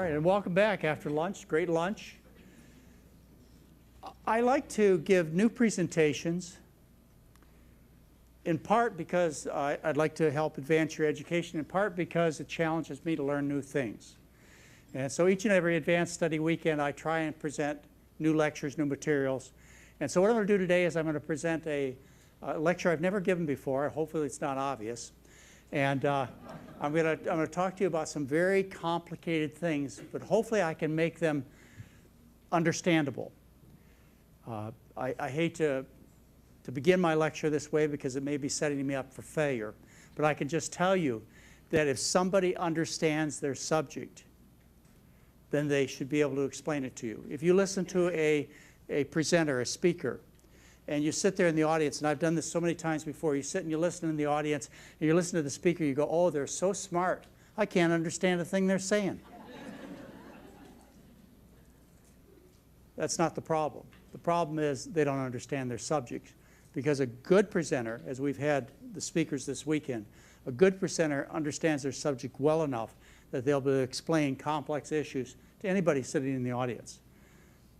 right, and welcome back after lunch. Great lunch. I like to give new presentations, in part because I'd like to help advance your education, in part because it challenges me to learn new things. And so each and every advanced study weekend, I try and present new lectures, new materials. And so what I'm going to do today is I'm going to present a lecture I've never given before. Hopefully it's not obvious. And I'm going to talk to you about some very complicated things, but hopefully I can make them understandable. I hate to begin my lecture this way because it may be setting me up for failure, but I can just tell you that if somebody understands their subject, then they should be able to explain it to you. If you listen to a presenter, a speaker, and you sit there in the audience, and I've done this so many times before, you sit and you listen in the audience, and you listen to the speaker, you go, oh, they're so smart. I can't understand a thing they're saying. That's not the problem. The problem is they don't understand their subject. Because a good presenter, as we've had the speakers this weekend, a good presenter understands their subject well enough that they'll be able to explain complex issues to anybody sitting in the audience.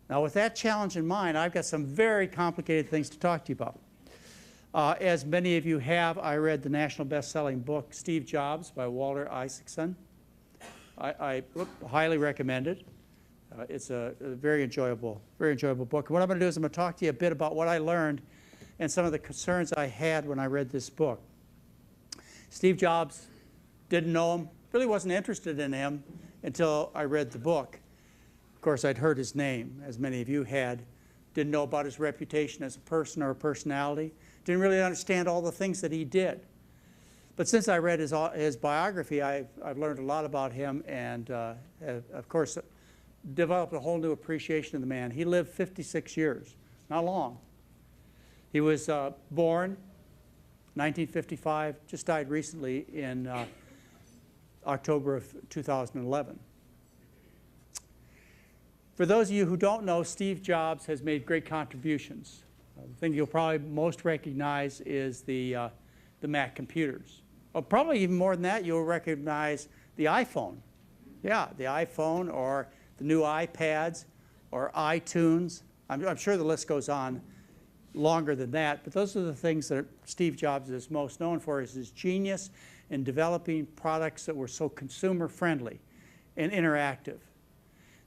Now, with that challenge in mind, I've got some very complicated things to talk to you about. As many of you have, I read the national best-selling book, Steve Jobs, by Walter Isaacson. I highly recommend it. It's a very enjoyable book. And what I'm going to do is I'm going to talk to you a bit about what I learned and some of the concerns I had when I read this book. Steve Jobs, didn't know him, really wasn't interested in him until I read the book. Of course, I'd heard his name, as many of you had. Didn't know about his reputation as a person or a personality. Didn't really understand all the things that he did. But since I read his biography, I've learned a lot about him and, of course, developed a whole new appreciation of the man. He lived 56 years, not long. He was born 1955, just died recently in October of 2011. For those of you who don't know, Steve Jobs has made great contributions. The thing you'll probably most recognize is the Mac computers. Well, probably even more than that, you'll recognize the iPhone. Yeah, the iPhone or the new iPads or iTunes. I'm sure the list goes on longer than that, but those are the things that Steve Jobs is most known for, is his genius in developing products that were so consumer friendly and interactive.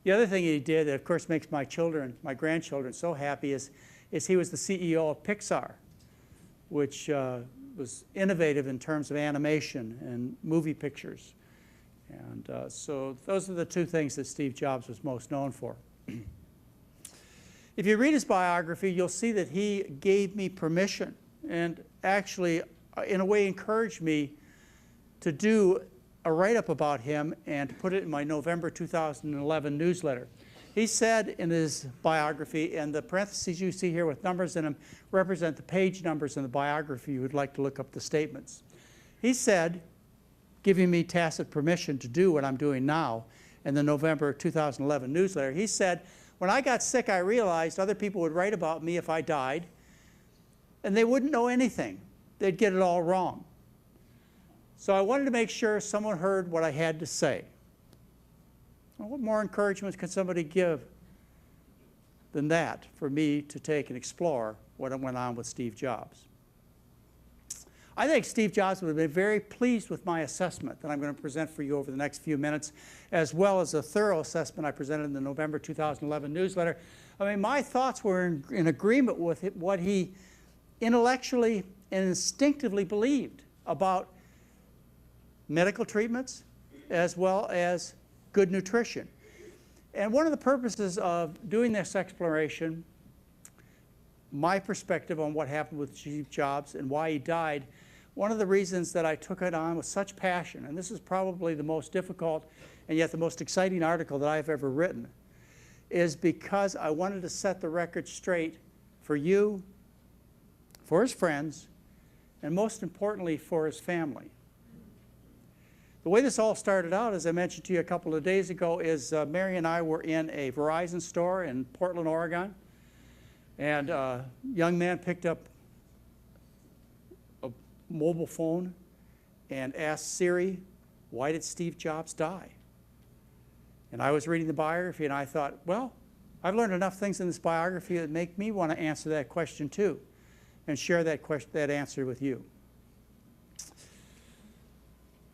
The other thing he did that of course makes my grandchildren so happy is he was the CEO of Pixar, which was innovative in terms of animation and movie pictures. And so those are the two things that Steve Jobs was most known for. If you read his biography, you'll see that he gave me permission and actually, in a way, encouraged me to do a write-up about him and to put it in my November 2011 newsletter. He said in his biography, and the parentheses you see here with numbers in them represent the page numbers in the biography you would like to look up the statements. He said, giving me tacit permission to do what I'm doing now in the November 2011 newsletter, he said, when I got sick, I realized other people would write about me if I died, and they wouldn't know anything. They'd get it all wrong. So I wanted to make sure someone heard what I had to say. Well, what more encouragement can somebody give than that for me to take and explore what went on with Steve Jobs? I think Steve Jobs would have been very pleased with my assessment that I'm going to present for you over the next few minutes, as well as a thorough assessment I presented in the November 2011 newsletter. I mean, my thoughts were in agreement with what he intellectually and instinctively believed about medical treatments as well as good nutrition. And one of the purposes of doing this exploration, my perspective on what happened with Steve Jobs and why he died, one of the reasons that I took it on with such passion, and this is probably the most difficult and yet the most exciting article that I've ever written, is because I wanted to set the record straight for you, for his friends, and most importantly for his family. The way this all started out, as I mentioned to you a couple of days ago, is Mary and I were in a Verizon store in Portland, Oregon, and a young man picked up a mobile phone and asked Siri, why did Steve Jobs die? And I was reading the biography, and I thought, well, I've learned enough things in this biography that make me want to answer that question too, and share that answer with you.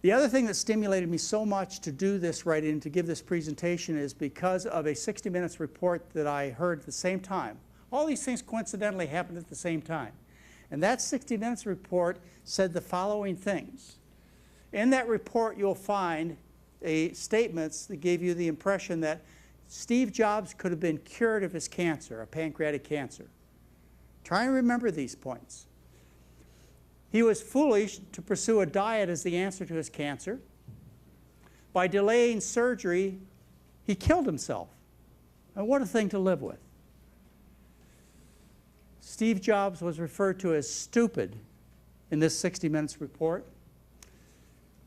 The other thing that stimulated me so much to do this writing and to give this presentation is because of a 60 Minutes report that I heard at the same time. All these things coincidentally happened at the same time. And that 60 Minutes report said the following things. In that report, you'll find statements that gave you the impression that Steve Jobs could have been cured of his cancer, a pancreatic cancer. Try and remember these points. He was foolish to pursue a diet as the answer to his cancer. By delaying surgery, he killed himself. And what a thing to live with. Steve Jobs was referred to as stupid in this 60 Minutes report.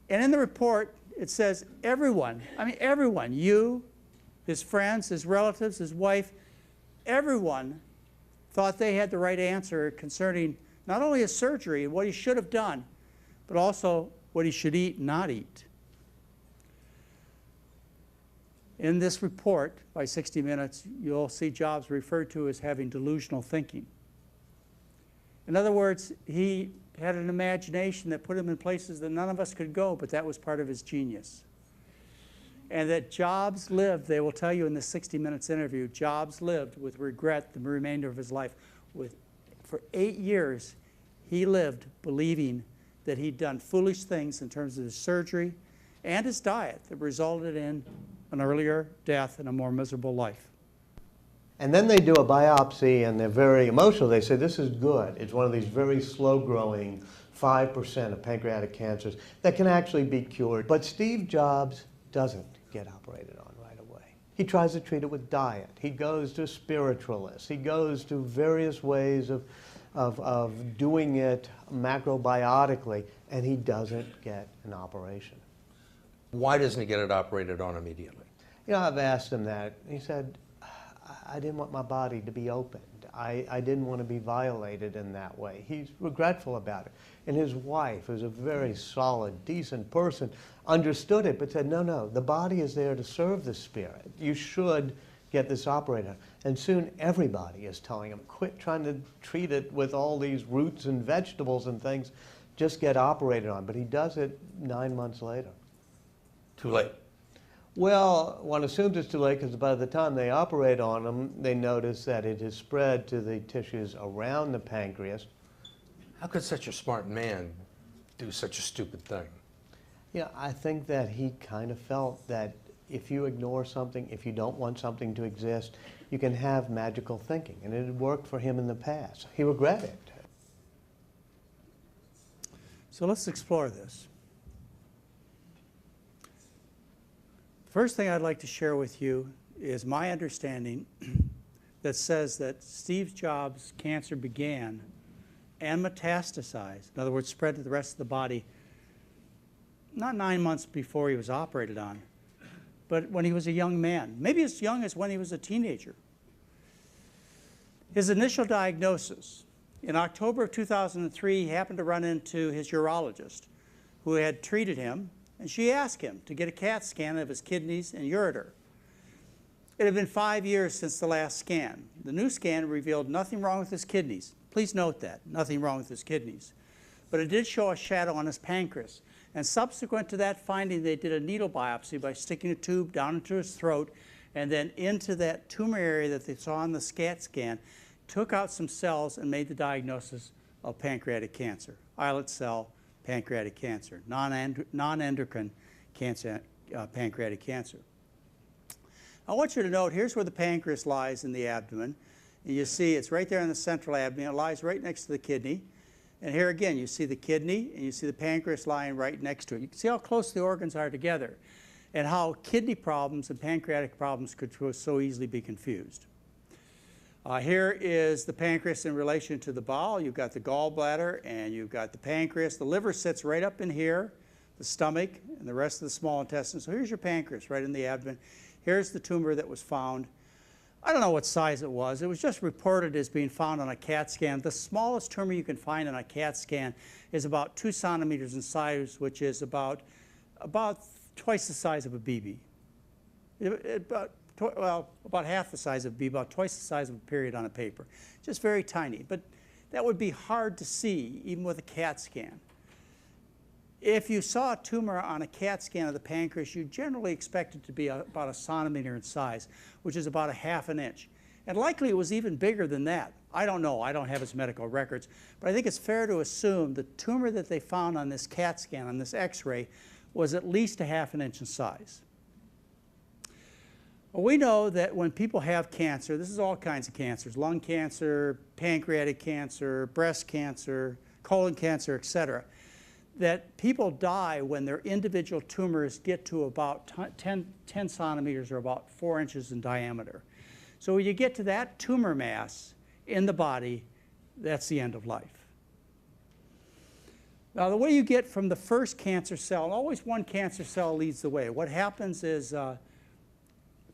And in the report, it says everyone, you, his friends, his relatives, his wife, everyone thought they had the right answer concerning not only his surgery and what he should have done, but also what he should eat and not eat. In this report by 60 Minutes, you'll see Jobs referred to as having delusional thinking. In other words, he had an imagination that put him in places that none of us could go, but that was part of his genius. And that Jobs lived, they will tell you in the 60 Minutes interview, Jobs lived with regret the remainder of his life. For 8 years, he lived believing that he'd done foolish things in terms of his surgery and his diet that resulted in an earlier death and a more miserable life. And then they do a biopsy, and they're very emotional. They say, this is good. It's one of these very slow-growing 5% of pancreatic cancers that can actually be cured. But Steve Jobs doesn't get operated on right away. He tries to treat it with diet. He goes to spiritualists. He goes to various ways of doing it macrobiotically, and he doesn't get an operation. Why doesn't he get it operated on immediately? You know, I've asked him that. He said, I didn't want my body to be opened. I didn't want to be violated in that way. He's regretful about it. And his wife, who's a very solid, decent person, understood it, but said, no, no, the body is there to serve the spirit. You should get this operated. And soon everybody is telling him, quit trying to treat it with all these roots and vegetables and things. Just get operated on. But he does it 9 months later. Too late. Well, one assumes it's too late because by the time they operate on him, they notice that it has spread to the tissues around the pancreas. How could such a smart man do such a stupid thing? Yeah, I think that he kind of felt that if you ignore something, if you don't want something to exist, you can have magical thinking. And it had worked for him in the past. He regretted it. So let's explore this. First thing I'd like to share with you is my understanding that says that Steve Jobs' cancer began and metastasized, in other words, spread to the rest of the body, not 9 months before he was operated on, but when he was a young man, maybe as young as when he was a teenager. His initial diagnosis, in October of 2003, he happened to run into his urologist who had treated him, and she asked him to get a CAT scan of his kidneys and ureter. It had been 5 years since the last scan. The new scan revealed nothing wrong with his kidneys. Please note that, nothing wrong with his kidneys. But it did show a shadow on his pancreas. And subsequent to that finding, they did a needle biopsy by sticking a tube down into his throat and then into that tumor area that they saw on the CAT scan, took out some cells and made the diagnosis of pancreatic cancer, islet cell pancreatic cancer, non-endocrine cancer, pancreatic cancer. I want you to note, here's where the pancreas lies in the abdomen. And you see it's right there in the central abdomen. It lies right next to the kidney. And here again, you see the kidney and you see the pancreas lying right next to it. You can see how close the organs are together and how kidney problems and pancreatic problems could so easily be confused. Here is the pancreas in relation to the bowel. You've got the gallbladder and you've got the pancreas. The liver sits right up in here, the stomach, and the rest of the small intestine. So here's your pancreas right in the abdomen. Here's the tumor that was found. I don't know what size it was. It was just reported as being found on a CAT scan. The smallest tumor you can find on a CAT scan is about 2 centimeters in size, which is about twice the size of a BB. About half the size, would be about twice the size of a period on a paper. Just very tiny, but that would be hard to see even with a CAT scan. If you saw a tumor on a CAT scan of the pancreas, you generally expect it to be about a centimeter in size, which is about a ½ inch. And likely it was even bigger than that. I don't know, I don't have his medical records, but I think it's fair to assume the tumor that they found on this CAT scan, on this X-ray, was at least a ½ inch in size. Well, we know that when people have cancer, this is all kinds of cancers, lung cancer, pancreatic cancer, breast cancer, colon cancer, etc., that people die when their individual tumors get to about 10 centimeters or about 4 inches in diameter. So when you get to that tumor mass in the body, that's the end of life. Now, the way you get from the first cancer cell, and always one cancer cell leads the way. What happens is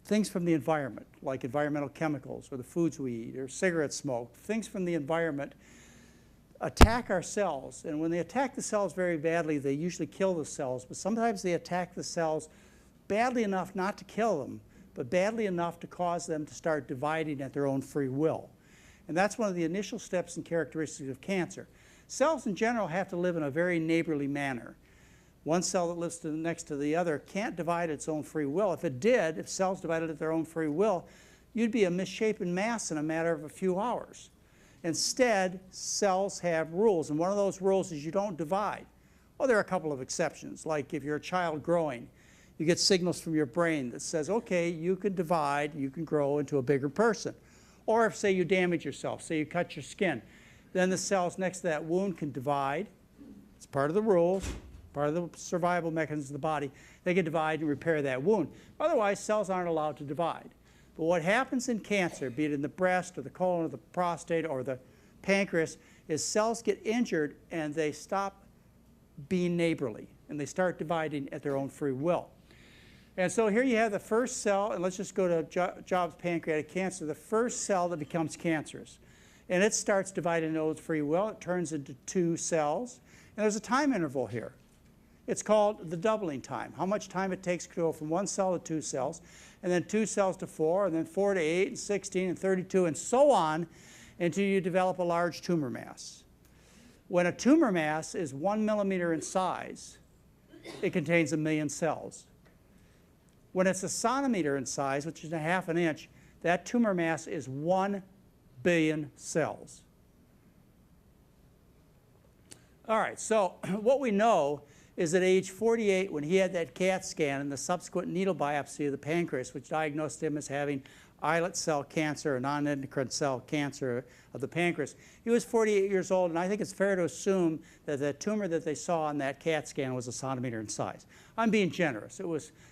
things from the environment, like environmental chemicals or the foods we eat or cigarette smoke, things from the environment attack our cells. And when they attack the cells very badly, they usually kill the cells. But sometimes they attack the cells badly enough not to kill them, but badly enough to cause them to start dividing at their own free will. And that's one of the initial steps and characteristics of cancer. Cells in general have to live in a very neighborly manner. One cell that lives next to the other can't divide its own free will. If it did, if cells divided at their own free will, you'd be a misshapen mass in a matter of a few hours. Instead, cells have rules, and one of those rules is you don't divide. Well, there are a couple of exceptions, like if you're a child growing, you get signals from your brain that says, okay, you can divide, you can grow into a bigger person. Or if, say, you damage yourself, say you cut your skin, then the cells next to that wound can divide. It's part of the rules, part of the survival mechanisms of the body. They can divide and repair that wound. Otherwise, cells aren't allowed to divide. But what happens in cancer, be it in the breast or the colon or the prostate or the pancreas, is cells get injured and they stop being neighborly and they start dividing at their own free will. And so here you have the first cell, and let's just go to Jobs' pancreatic cancer, the first cell that becomes cancerous. And it starts dividing at its free will. It turns into 2 cells. And there's a time interval here. It's called the doubling time, how much time it takes to go from 1 cell to 2 cells, and then 2 cells to 4, and then 4 to 8, and 16, and 32, and so on, until you develop a large tumor mass. When a tumor mass is 1 millimeter in size, it contains 1 million cells. When it's a centimeter in size, which is a ½ an inch, that tumor mass is 1 billion cells. All right, so what we know is at age 48, when he had that CAT scan and the subsequent needle biopsy of the pancreas, which diagnosed him as having islet cell cancer, or non-endocrine cell cancer of the pancreas, he was 48 years old, and I think it's fair to assume that the tumor that they saw on that CAT scan was a centimeter in size. I'm being generous. It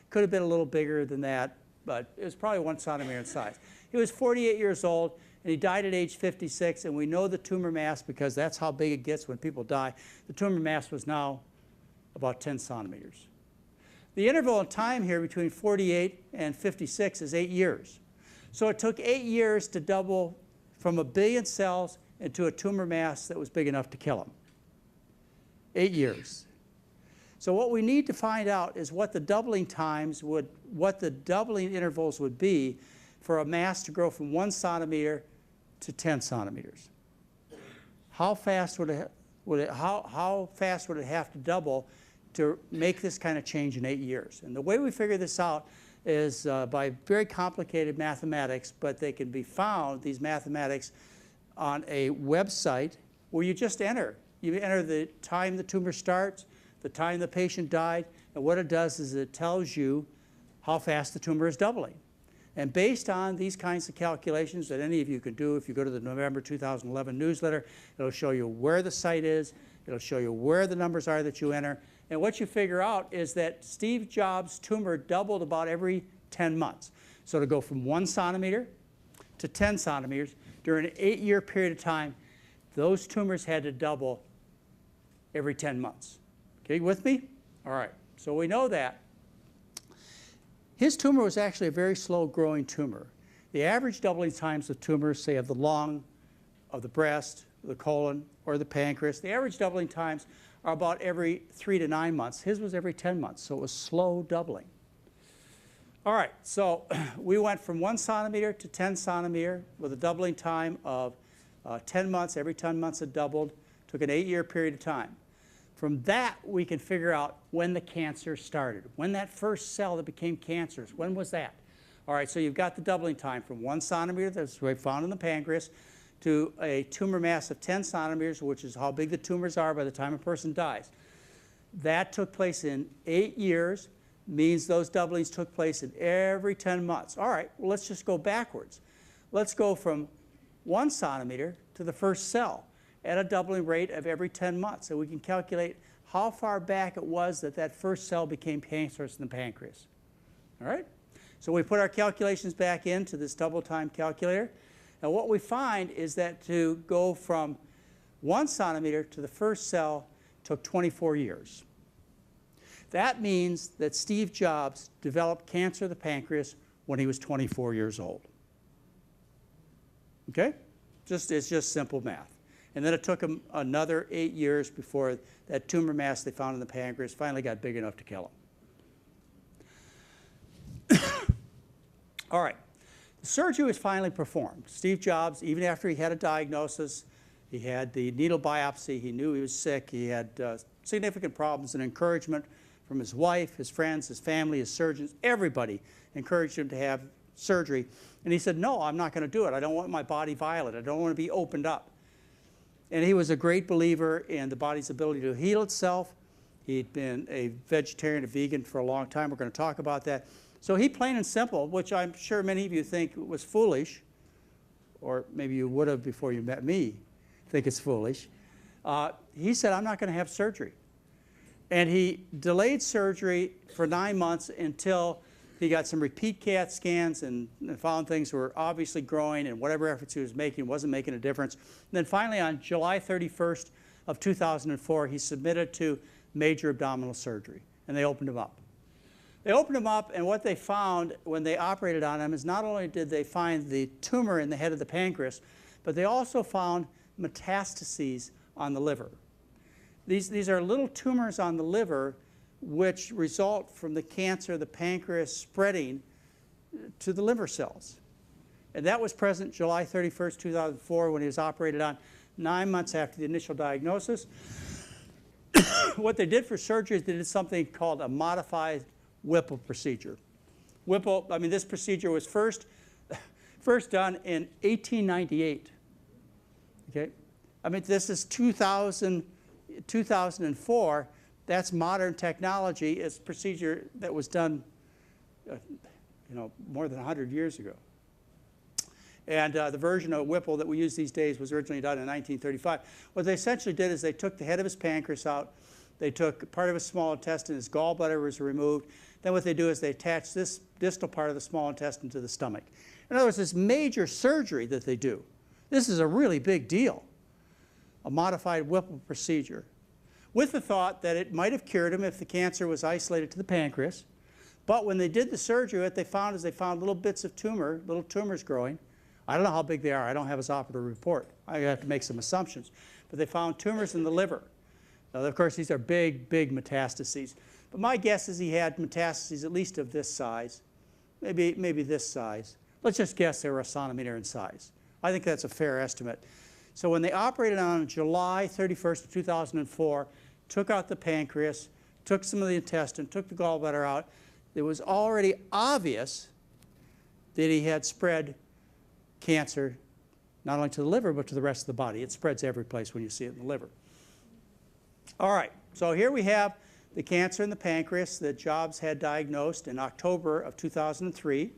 could have been a little bigger than that, but it was probably 1 centimeter in size. He was 48 years old, and he died at age 56, and we know the tumor mass, because that's how big it gets when people die. The tumor mass was now about 10 centimeters. The interval in time here between 48 and 56 is 8 years. So it took 8 years to double from 1 billion cells into a tumor mass that was big enough to kill him. 8 years. So what we need to find out is what the doubling intervals would be for a mass to grow from 1 centimeter to 10 centimeters. How fast would it have to double to make this kind of change in 8 years? And the way we figure this out is by very complicated mathematics, but they can be found, these mathematics, on a website where you just enter. You enter the time the tumor starts, the time the patient died, and what it does is it tells you how fast the tumor is doubling. And based on these kinds of calculations that any of you can do, if you go to the November 2011 newsletter, it'll show you where the site is, it'll show you where the numbers are that you enter, and what you figure out is that Steve Jobs' tumor doubled about every 10 months. So to go from 1 centimeter to 10 centimeters during an 8-year period of time, those tumors had to double every 10 months. Okay, with me? All right, so we know that. His tumor was actually a very slow-growing tumor. The average doubling times of tumors, say of the lung, of the breast, the colon, or the pancreas, the average doubling times are about every 3 to 9 months. His was every 10 months, so it was slow doubling. All right, so we went from 1 centimeter to 10 centimeter with a doubling time of 10 months. Every 10 months it doubled. Took an 8-year period of time. From that, we can figure out when the cancer started. When that first cell that became cancerous, when was that? All right, so you've got the doubling time from 1 centimeter, that's found in the pancreas, to a tumor mass of 10 centimeters, which is how big the tumors are by the time a person dies. That took place in 8 years, means those doublings took place in every 10 months. All right, well, let's just go backwards. Let's go from 1 centimeter to the first cell at a doubling rate of every 10 months. So we can calculate how far back it was that that first cell became cancerous in the pancreas. All right? So we put our calculations back into this double time calculator. And what we find is that to go from 1 centimeter to the first cell took 24 years. That means that Steve Jobs developed cancer of the pancreas when he was 24 years old. Okay? It's just simple math. And then it took him another 8 years before that tumor mass they found in the pancreas finally got big enough to kill him. All right. The surgery was finally performed. Steve Jobs, even after he had a diagnosis, he had the needle biopsy, he knew he was sick, he had significant problems, and encouragement from his wife, his friends, his family, his surgeons, everybody encouraged him to have surgery. And he said, no, I'm not going to do it. I don't want my body violated. I don't want to be opened up. And he was a great believer in the body's ability to heal itself. He'd been a vegetarian, a vegan for a long time. We're going to talk about that. So he, plain and simple, which I'm sure many of you think was foolish, or maybe you would have before you met me think it's foolish, he said, I'm not going to have surgery. And he delayed surgery for 9 months until he got some repeat CAT scans and found things were obviously growing, and whatever efforts he was making wasn't making a difference. And then finally, on July 31st of 2004, he submitted to major abdominal surgery, and they opened him up. They opened him up, and what they found when they operated on him is not only did they find the tumor in the head of the pancreas, but they also found metastases on the liver. These are little tumors on the liver which result from the cancer of the pancreas spreading to the liver cells. And that was present July 31st, 2004, when he was operated on, 9 months after the initial diagnosis. What they did for surgery is they did something called a modified Whipple procedure. Whipple, I mean, this procedure was first done in 1898. Okay? I mean, this is 2004. That's modern technology. It's a procedure that was done, more than 100 years ago. And the version of Whipple that we use these days was originally done in 1935. What they essentially did is they took the head of his pancreas out. They took part of his small intestine. His gallbladder was removed. Then what they do is they attach this distal part of the small intestine to the stomach. In other words, this major surgery that they do, this is a really big deal, a modified Whipple procedure, with the thought that it might have cured him if the cancer was isolated to the pancreas. But when they did the surgery, what they found is they found little bits of tumor, little tumors growing. I don't know how big they are. I don't have his operative report. I have to make some assumptions. But they found tumors in the liver. Now, of course, these are big, big metastases. But my guess is he had metastases at least of this size, maybe this size. Let's just guess they were a centimeter in size. I think that's a fair estimate. So when they operated on July 31st, 2004, took out the pancreas, took some of the intestine, took the gallbladder out, it was already obvious that he had spread cancer not only to the liver, but to the rest of the body. It spreads every place when you see it in the liver. All right, so here we have the cancer in the pancreas that Jobs had diagnosed in October of 2003,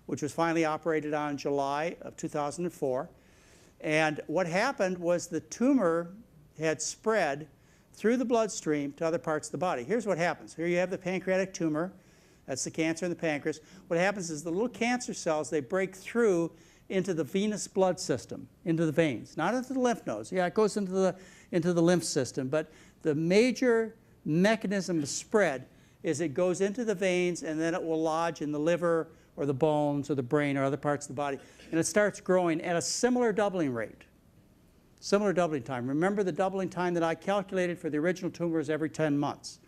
which was finally operated on in July of 2004. And what happened was the tumor had spread through the bloodstream to other parts of the body. Here's what happens. Here you have the pancreatic tumor. That's the cancer in the pancreas. What happens is the little cancer cells, they break through into the venous blood system, into the veins, not into the lymph nodes. Yeah, it goes into the lymph system, but the major mechanism of spread is it goes into the veins, and then it will lodge in the liver or the bones or the brain or other parts of the body, and it starts growing at a similar doubling rate, similar doubling time. Remember, the doubling time that I calculated for the original tumor is every 10 months.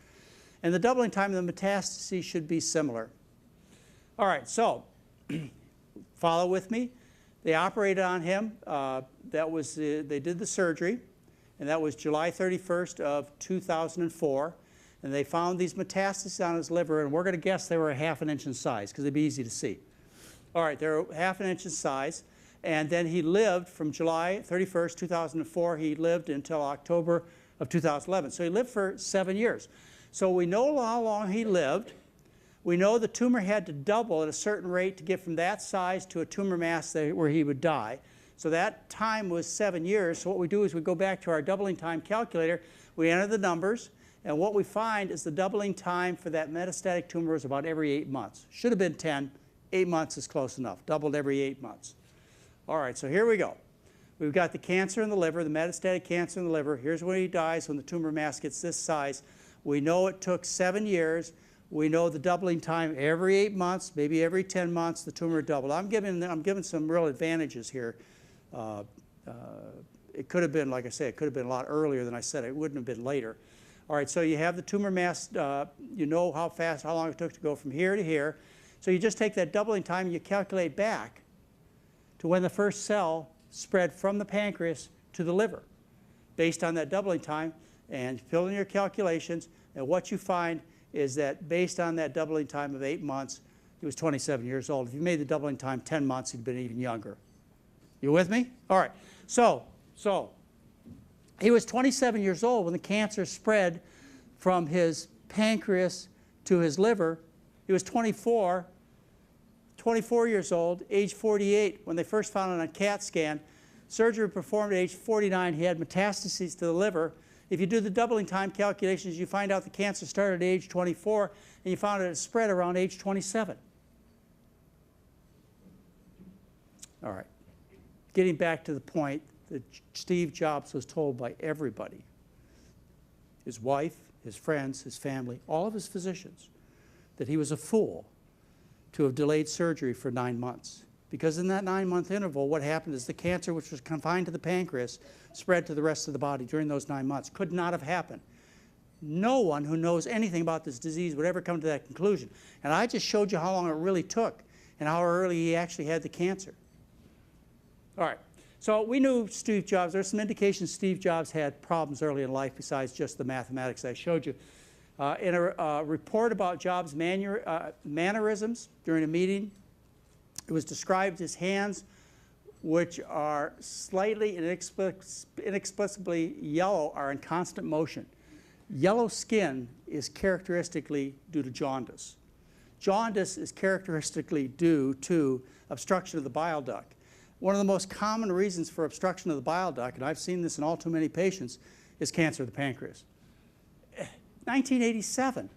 And the doubling time of the metastases should be similar. All right, so follow with me. They operated on him. They did the surgery, and that was July 31st of 2004. And they found these metastases on his liver, and we're going to guess they were a ½ an inch in size because they'd be easy to see. All right, they're ½ an inch in size. And then he lived from July 31st, 2004, he lived until October of 2011. So he lived for 7 years. So we know how long he lived. We know the tumor had to double at a certain rate to get from that size to a tumor mass where he would die. So that time was 7 years. So what we do is we go back to our doubling time calculator, we enter the numbers, and what we find is the doubling time for that metastatic tumor is about every 8 months. Should have been 10. 8 months is close enough. Doubled every 8 months. All right, so here we go. We've got the cancer in the liver, the metastatic cancer in the liver. Here's when he dies, when the tumor mass gets this size. We know it took 7 years. We know the doubling time every 8 months, maybe every 10 months, the tumor doubled. I'm giving some real advantages here. It could have been, like I say, it could have been a lot earlier than I said. It wouldn't have been later. All right, so you have the tumor mass. You know how long it took to go from here to here. So you just take that doubling time and you calculate back to when the first cell spread from the pancreas to the liver based on that doubling time, and fill in your calculations, and what you find is that based on that doubling time of 8 months, he was 27 years old. If you made the doubling time 10 months, he'd been even younger. You with me? All right. So he was 27 years old when the cancer spread from his pancreas to his liver. He was 24 years old, age 48 when they first found it on CAT scan. Surgery performed at age 49. He had metastases to the liver. If you do the doubling time calculations, you find out the cancer started at age 24, and you found it spread around age 27. All right. Getting back to the point that Steve Jobs was told by everybody, his wife, his friends, his family, all of his physicians, that he was a fool to have delayed surgery for 9 months. Because in that 9-month interval, what happened is the cancer, which was confined to the pancreas, spread to the rest of the body during those 9 months. Could not have happened. No one who knows anything about this disease would ever come to that conclusion. And I just showed you how long it really took and how early he actually had the cancer. All right. So we knew Steve Jobs. There's some indications Steve Jobs had problems early in life besides just the mathematics I showed you. In a report about Jobs' mannerisms during a meeting, it was described his hands, which are slightly inexplicably yellow, are in constant motion. Yellow skin is characteristically due to jaundice. Jaundice is characteristically due to obstruction of the bile duct. One of the most common reasons for obstruction of the bile duct, and I've seen this in all too many patients, is cancer of the pancreas. 1987.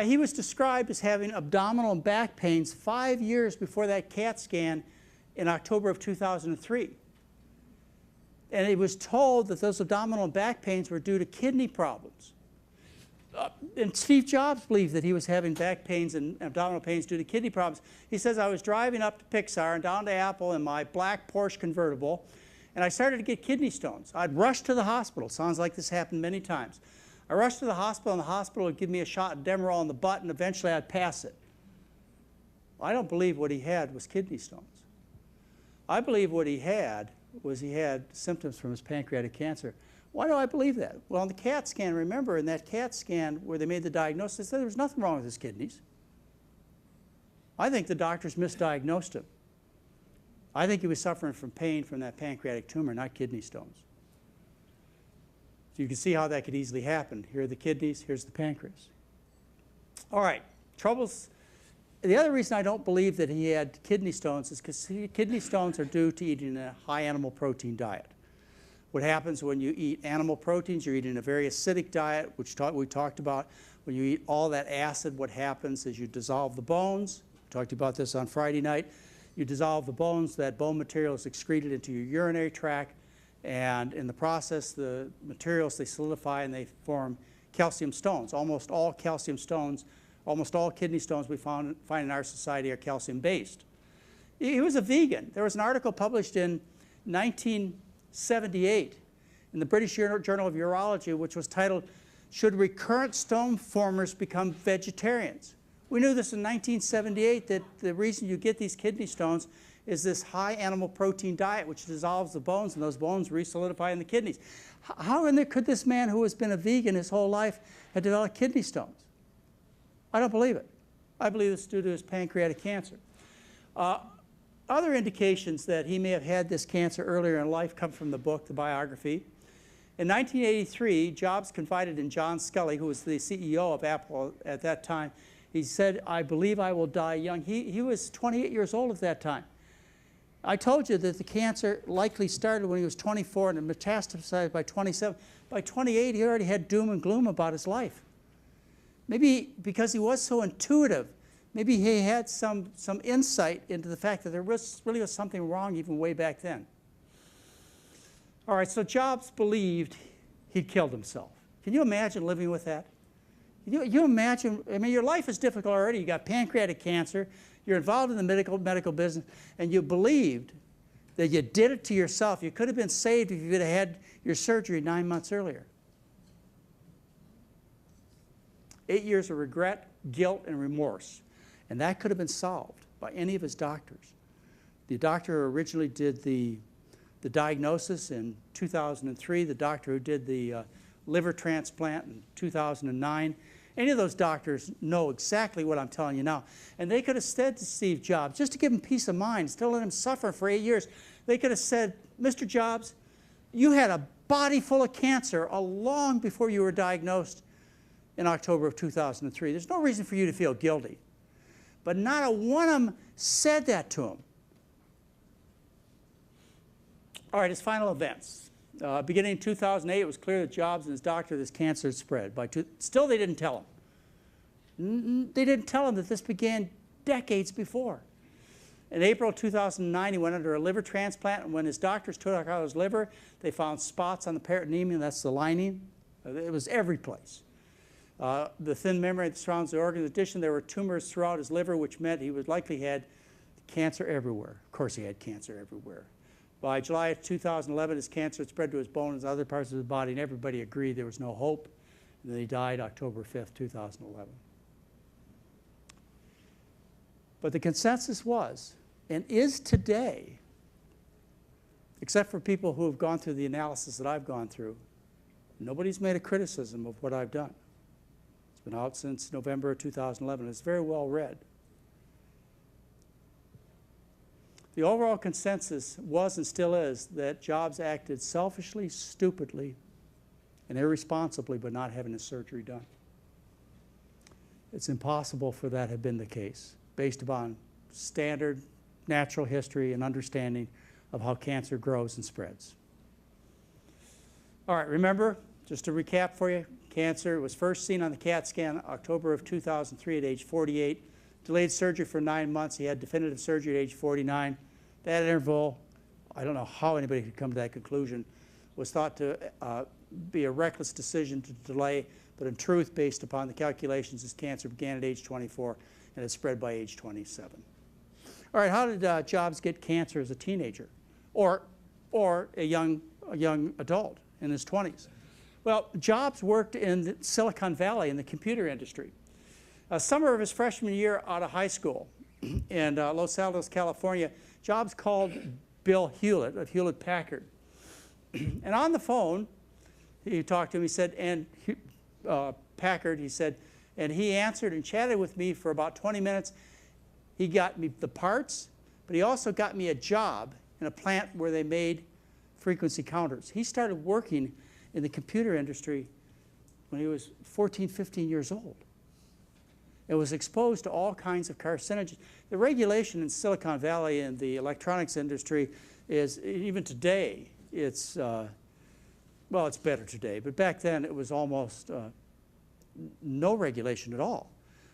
He was described as having abdominal and back pains 5 years before that CAT scan in October of 2003. And he was told that those abdominal and back pains were due to kidney problems. And Steve Jobs believed that he was having back pains and abdominal pains due to kidney problems. He says, I was driving up to Pixar and down to Apple in my black Porsche convertible, and I started to get kidney stones. I'd rush to the hospital. Sounds like this happened many times. I rushed to the hospital, and the hospital would give me a shot of Demerol in the butt, and eventually I'd pass it. I don't believe what he had was kidney stones. I believe what he had was he had symptoms from his pancreatic cancer. Why do I believe that? Well, in the CAT scan, remember, in that CAT scan where they made the diagnosis, they said there was nothing wrong with his kidneys. I think the doctors misdiagnosed him. I think he was suffering from pain from that pancreatic tumor, not kidney stones. So you can see how that could easily happen. Here are the kidneys, here's the pancreas. All right, troubles. The other reason I don't believe that he had kidney stones is because kidney stones are due to eating a high animal protein diet. What happens when you eat animal proteins, you're eating a very acidic diet, which we talked about. When you eat all that acid, what happens is you dissolve the bones. We talked about this on Friday night. You dissolve the bones, that bone material is excreted into your urinary tract, and in the process, the materials, they solidify and they form calcium stones. Almost all calcium stones, almost all kidney stones we find in our society are calcium-based. He was a vegan. There was an article published in 1978 in the British Journal of Urology, which was titled, "Should Recurrent Stone Formers Become Vegetarians?" We knew this in 1978, that the reason you get these kidney stones is this high animal protein diet, which dissolves the bones, and those bones re-solidify in the kidneys. How in there could this man who has been a vegan his whole life have developed kidney stones? I don't believe it. I believe it's due to his pancreatic cancer. Other indications that he may have had this cancer earlier in life come from the book, the biography. In 1983, Jobs confided in John Sculley, who was the CEO of Apple at that time. He said, "I believe I will die young." He was 28 years old at that time. I told you that the cancer likely started when he was 24 and it metastasized by 27. By 28, he already had doom and gloom about his life. Maybe because he was so intuitive, maybe he had some insight into the fact that there really was something wrong even way back then. All right, so Jobs believed he'd killed himself. Can you imagine living with that? Can you imagine, I mean, your life is difficult already. You got pancreatic cancer, you're involved in the medical business, and you believed that you did it to yourself. You could have been saved if you could have had your surgery 9 months earlier. 8 years of regret, guilt, and remorse. And that could have been solved by any of his doctors. The doctor who originally did the diagnosis in 2003, the doctor who did the liver transplant in 2009, any of those doctors know exactly what I'm telling you now. And they could have said to Steve Jobs, just to give him peace of mind, still let him suffer for 8 years, they could have said, "Mr. Jobs, you had a body full of cancer long before you were diagnosed in October of 2003. There's no reason for you to feel guilty." But not a one of them said that to him. All right, his final events. Beginning in 2008, it was clear that Jobs and his doctor, this cancer had spread. Still, they didn't tell him. They didn't tell him that this began decades before. In April 2009, he went under a liver transplant, and when his doctors took out his liver, they found spots on the peritoneum, that's the lining. It was every place. The thin membrane that surrounds the organ. In addition, there were tumors throughout his liver, which meant he would likely had cancer everywhere. Of course, he had cancer everywhere. By July of 2011, his cancer had spread to his bones and other parts of his body, and everybody agreed there was no hope. And then he died October 5th, 2011. But the consensus was, and is today, except for people who have gone through the analysis that I've gone through, nobody's made a criticism of what I've done. It's been out since November of 2011. It's very well read. The overall consensus was and still is that Jobs acted selfishly, stupidly, and irresponsibly by not having his surgery done. It's impossible for that to have been the case, based upon standard natural history and understanding of how cancer grows and spreads. All right, remember, just to recap for you, cancer was first seen on the CAT scan October of 2003 at age 48. Delayed surgery for 9 months. He had definitive surgery at age 49. That interval, I don't know how anybody could come to that conclusion, was thought to be a reckless decision to delay, but in truth, based upon the calculations, his cancer began at age 24 and it spread by age 27. All right, how did Jobs get cancer as a teenager or a young adult in his 20s? Well, Jobs worked in Silicon Valley in the computer industry. Summer of his freshman year out of high school in Los Altos, California, Jobs called Bill Hewlett of Hewlett-Packard. And on the phone, he talked to him, he said, and Packard, he said, and he answered and chatted with me for about 20 minutes. He got me the parts, but he also got me a job in a plant where they made frequency counters. He started working in the computer industry when he was 14, 15 years old. It was exposed to all kinds of carcinogens. The regulation in Silicon Valley in the electronics industry is, even today, it's, well, it's better today, but back then it was almost no regulation at all.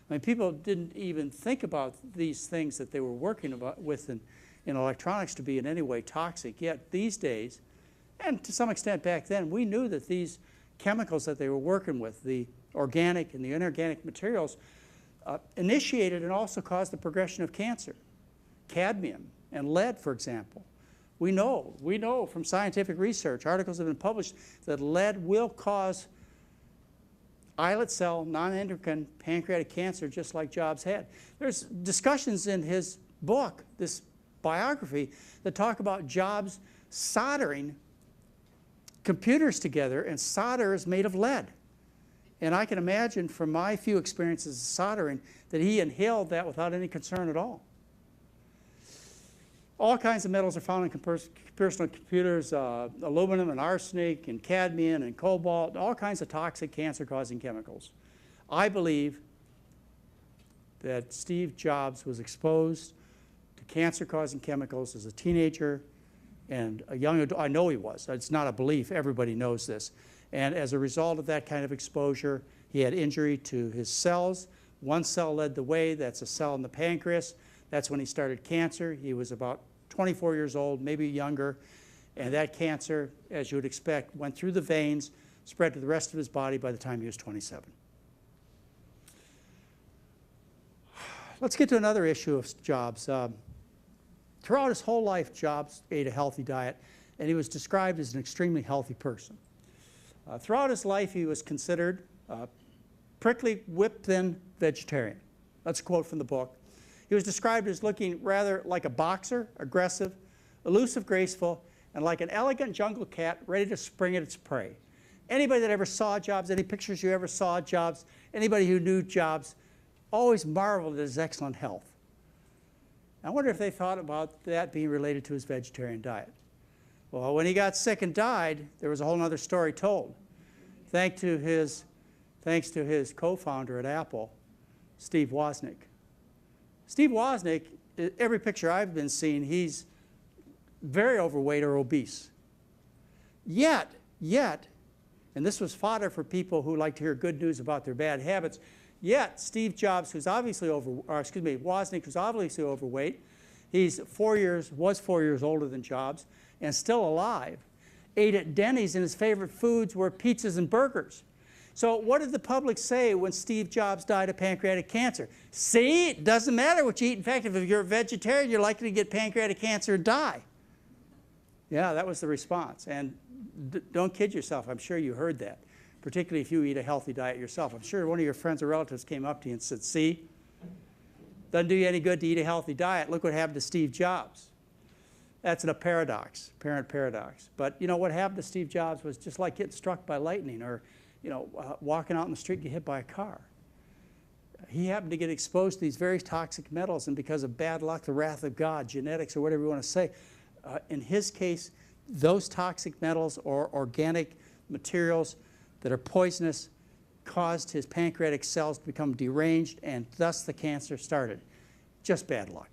I mean, people didn't even think about these things that they were working with in electronics to be in any way toxic. Yet these days, and to some extent back then, we knew that these chemicals that they were working with, the organic and the inorganic materials, initiated and also caused the progression of cancer. Cadmium and lead, for example. We know from scientific research, articles have been published, that lead will cause islet cell, non-endocrine pancreatic cancer, just like Jobs had. There's discussions in his book, this biography, that talk about Jobs soldering computers together, and solder is made of lead. And I can imagine from my few experiences of soldering that he inhaled that without any concern at all. All kinds of metals are found in personal computers, aluminum and arsenic and cadmium and cobalt, all kinds of toxic cancer-causing chemicals. I believe that Steve Jobs was exposed to cancer-causing chemicals as a teenager and a young adult. I know he was. It's not a belief. Everybody knows this. And as a result of that kind of exposure, he had injury to his cells. One cell led the way. That's a cell in the pancreas. That's when he started cancer. He was about 24 years old, maybe younger. And that cancer, as you would expect, went through the veins, spread to the rest of his body by the time he was 27. Let's get to another issue of Jobs. Throughout his whole life, Jobs ate a healthy diet, and he was described as an extremely healthy person. Throughout his life, he was considered prickly, whip-thin vegetarian. That's a quote from the book. He was described as looking rather like a boxer, aggressive, elusive, graceful, and like an elegant jungle cat ready to spring at its prey. Anybody that ever saw Jobs, any pictures you ever saw of Jobs, anybody who knew Jobs, always marveled at his excellent health. I wonder if they thought about that being related to his vegetarian diet. Well, when he got sick and died, there was a whole other story told. Thanks to his co-founder at Apple, Steve Wozniak. Steve Wozniak, every picture I've been seeing, he's very overweight or obese. Yet, and this was fodder for people who like to hear good news about their bad habits, yet Steve Jobs, who's obviously Wozniak, who's obviously overweight, was 4 years older than Jobs, and still alive, ate at Denny's, and his favorite foods were pizzas and burgers. So what did the public say when Steve Jobs died of pancreatic cancer? See, it doesn't matter what you eat. In fact, if you're a vegetarian, you're likely to get pancreatic cancer and die. Yeah, that was the response. And don't kid yourself. I'm sure you heard that, particularly if you eat a healthy diet yourself. I'm sure one of your friends or relatives came up to you and said, see, doesn't do you any good to eat a healthy diet. Look what happened to Steve Jobs. That's a paradox, apparent paradox. But you know what happened to Steve Jobs was just like getting struck by lightning, or walking out in the street and get hit by a car. He happened to get exposed to these very toxic metals, and because of bad luck, the wrath of God, genetics, or whatever you want to say, in his case, those toxic metals or organic materials that are poisonous caused his pancreatic cells to become deranged, and thus the cancer started. Just bad luck.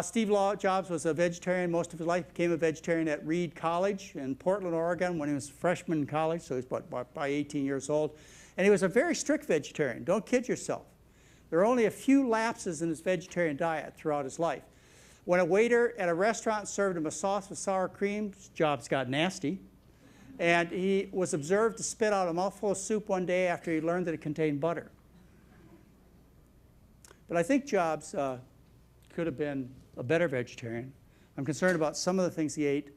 Steve Jobs was a vegetarian most of his life. Became a vegetarian at Reed College in Portland, Oregon when he was a freshman in college, so he was by 18 years old. And he was a very strict vegetarian. Don't kid yourself. There are only a few lapses in his vegetarian diet throughout his life. When a waiter at a restaurant served him a sauce with sour cream, Jobs got nasty. And he was observed to spit out a mouthful of soup one day after he learned that it contained butter. But I think Jobs could have been a better vegetarian. I'm concerned about some of the things he ate,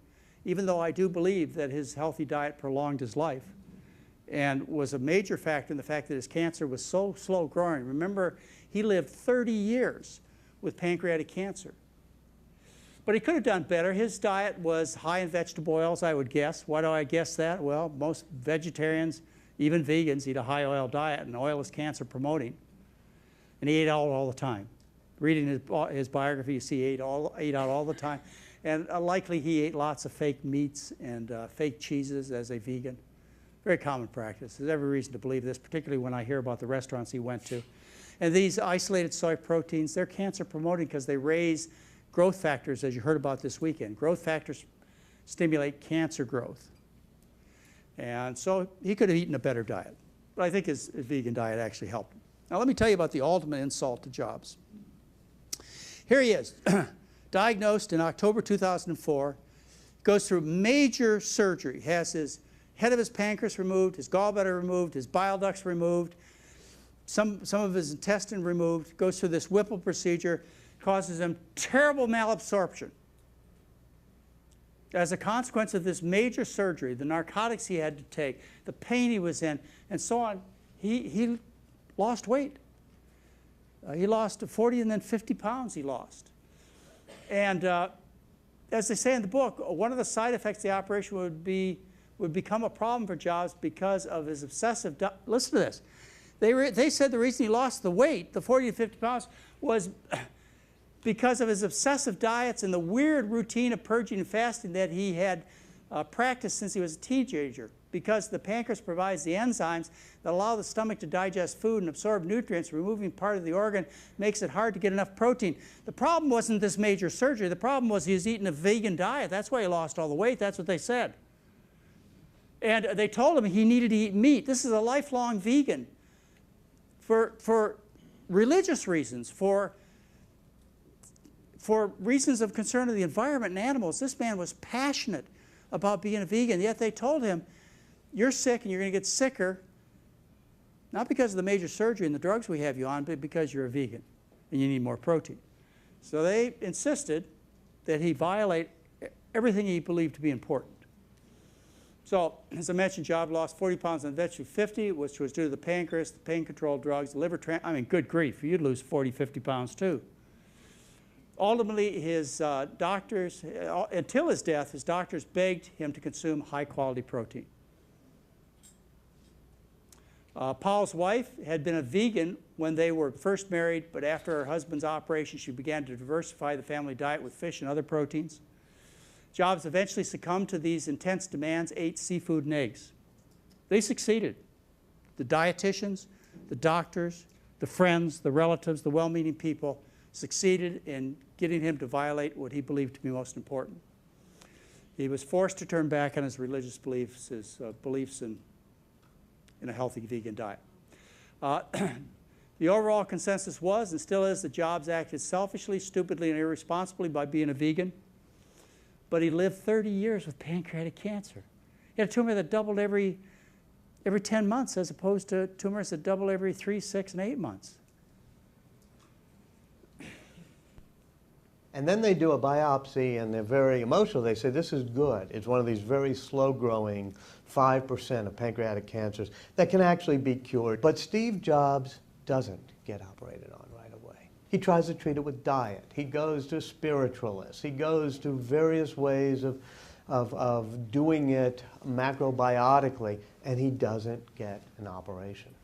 even though I do believe that his healthy diet prolonged his life and was a major factor in the fact that his cancer was so slow growing. Remember, he lived 30 years with pancreatic cancer. But he could have done better. His diet was high in vegetable oils, I would guess. Why do I guess that? Well, most vegetarians, even vegans, eat a high oil diet, and oil is cancer promoting. And he ate all the time. Reading his biography, you see he ate out all the time. And likely he ate lots of fake meats and fake cheeses as a vegan. Very common practice. There's every reason to believe this, particularly when I hear about the restaurants he went to. And these isolated soy proteins, they're cancer promoting because they raise growth factors, as you heard about this weekend. Growth factors stimulate cancer growth. And so he could have eaten a better diet. But I think his vegan diet actually helped him. Now let me tell you about the ultimate insult to Jobs. Here he is, diagnosed in October 2004, goes through major surgery, has his head of his pancreas removed, his gallbladder removed, his bile ducts removed, some of his intestine removed, goes through this Whipple procedure, causes him terrible malabsorption. as a consequence of this major surgery, the narcotics he had to take, the pain he was in, and so on, he lost weight. He lost 40 and then 50 pounds he lost. And as they say in the book, one of the side effects of the operation would become a problem for Jobs because of his obsessive diet. Listen to this. They said the reason he lost the weight, the 40 to 50 pounds, was because of his obsessive diets and the weird routine of purging and fasting that he had practiced since he was a teenager. Because the pancreas provides the enzymes that allow the stomach to digest food and absorb nutrients, removing part of the organ makes it hard to get enough protein. The problem wasn't this major surgery. The problem was he was eating a vegan diet. That's why he lost all the weight. That's what they said. And they told him he needed to eat meat. This is a lifelong vegan. For religious reasons, for reasons of concern to the environment and animals, this man was passionate about being a vegan. Yet they told him, you're sick and you're going to get sicker, not because of the major surgery and the drugs we have you on, but because you're a vegan and you need more protein. So they insisted that he violate everything he believed to be important. So, as I mentioned, Job lost 40 pounds and eventually 50, which was due to the pancreas, the pain control drugs, the liver, good grief, you'd lose 40, 50 pounds too. Ultimately, his doctors, until his death, his doctors begged him to consume high-quality protein. Paul's wife had been a vegan when they were first married, but after her husband's operation, she began to diversify the family diet with fish and other proteins. Jobs eventually succumbed to these intense demands, ate seafood and eggs. They succeeded. The dietitians, the doctors, the friends, the relatives, the well-meaning people succeeded in getting him to violate what he believed to be most important. He was forced to turn back on his religious beliefs, his beliefs in a healthy vegan diet. The overall consensus was, and still is, that Jobs acted selfishly, stupidly, and irresponsibly by being a vegan. But he lived 30 years with pancreatic cancer. He had a tumor that doubled every 10 months as opposed to tumors that double every 3, 6, and 8 months. And then they do a biopsy, and they're very emotional. They say, this is good. It's one of these very slow-growing 5% of pancreatic cancers that can actually be cured. But Steve Jobs doesn't get operated on right away. He tries to treat it with diet. He goes to spiritualists. He goes to various ways of doing it macrobiotically, and he doesn't get an operation.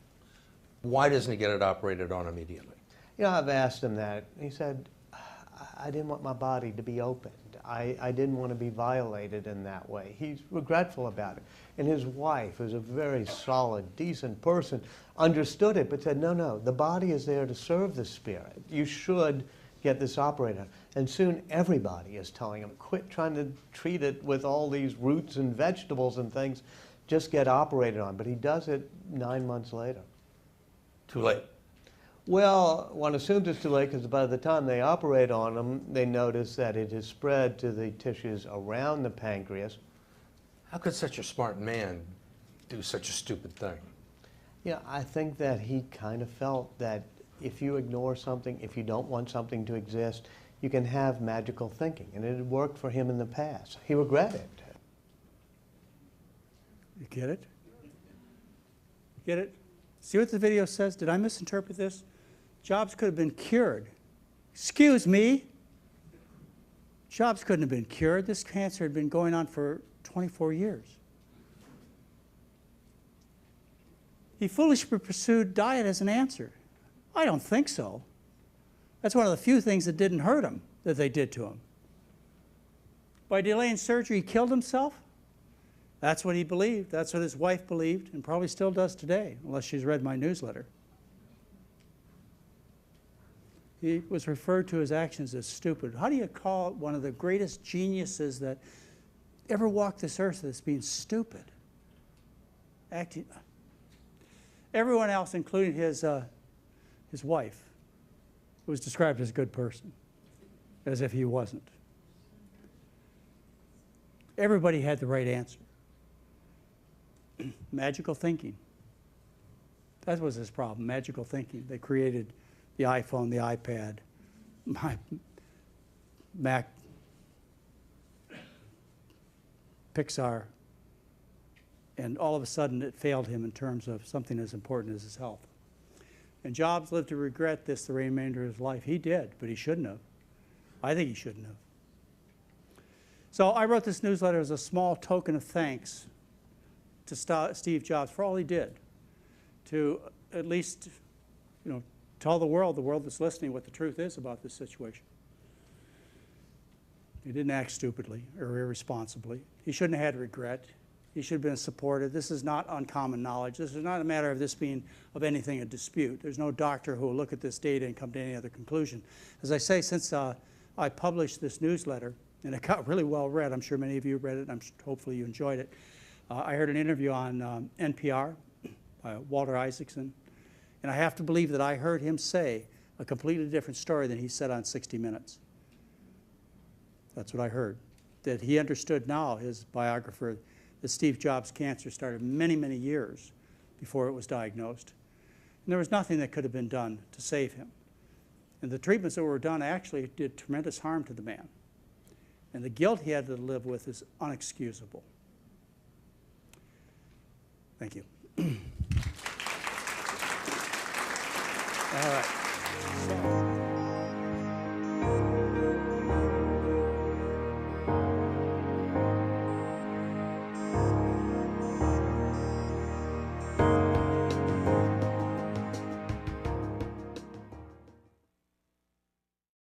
Why doesn't he get it operated on immediately? You know, I've asked him that. He said, I didn't want my body to be opened. I didn't want to be violated in that way. He's regretful about it. And his wife, who's a very solid, decent person, understood it, but said, no, no, the body is there to serve the spirit. You should get this operated on. And soon everybody is telling him, quit trying to treat it with all these roots and vegetables and things. Just get operated on. But he does it 9 months later. Too late. Well, one assumes it's too late because by the time they operate on him, they notice that it has spread to the tissues around the pancreas. How could such a smart man do such a stupid thing? Yeah, I think that he kind of felt that if you ignore something, if you don't want something to exist, you can have magical thinking. And it had worked for him in the past. He regretted it. You get it? Get it? See what the video says? Did I misinterpret this? Jobs could have been cured. Excuse me? Jobs couldn't have been cured. This cancer had been going on for 24 years. He foolishly pursued diet as an answer. I don't think so. That's one of the few things that didn't hurt him, that they did to him. By delaying surgery, he killed himself? That's what he believed. That's what his wife believed, and probably still does today, unless she's read my newsletter. He was referred to his actions as stupid. How do you call one of the greatest geniuses that ever walked this earth as being stupid? Everyone else, including his wife, was described as a good person, as if he wasn't. Everybody had the right answer. Magical thinking. That was his problem, magical thinking. They created the iPhone, the iPad, my Mac, Pixar, and all of a sudden it failed him in terms of something as important as his health. And Jobs lived to regret this the remainder of his life. He did, but he shouldn't have. I think he shouldn't have. So I wrote this newsletter as a small token of thanks to Steve Jobs for all he did, to at least, tell the world that's listening, what the truth is about this situation. He didn't act stupidly or irresponsibly. He shouldn't have had regret. He should have been supported. This is not uncommon knowledge. This is not a matter of this being of anything a dispute. There's no doctor who will look at this data and come to any other conclusion. As I say, since I published this newsletter, and it got really well read, I'm sure many of you read it, and hopefully you enjoyed it. I heard an interview on NPR by Walter Isaacson, and I have to believe that I heard him say a completely different story than he said on 60 Minutes. That's what I heard. That he understood now, his biographer, that Steve Jobs' cancer started many, many years before it was diagnosed. And there was nothing that could have been done to save him. And the treatments that were done actually did tremendous harm to the man. And the guilt he had to live with is unexcusable. Thank you. All right.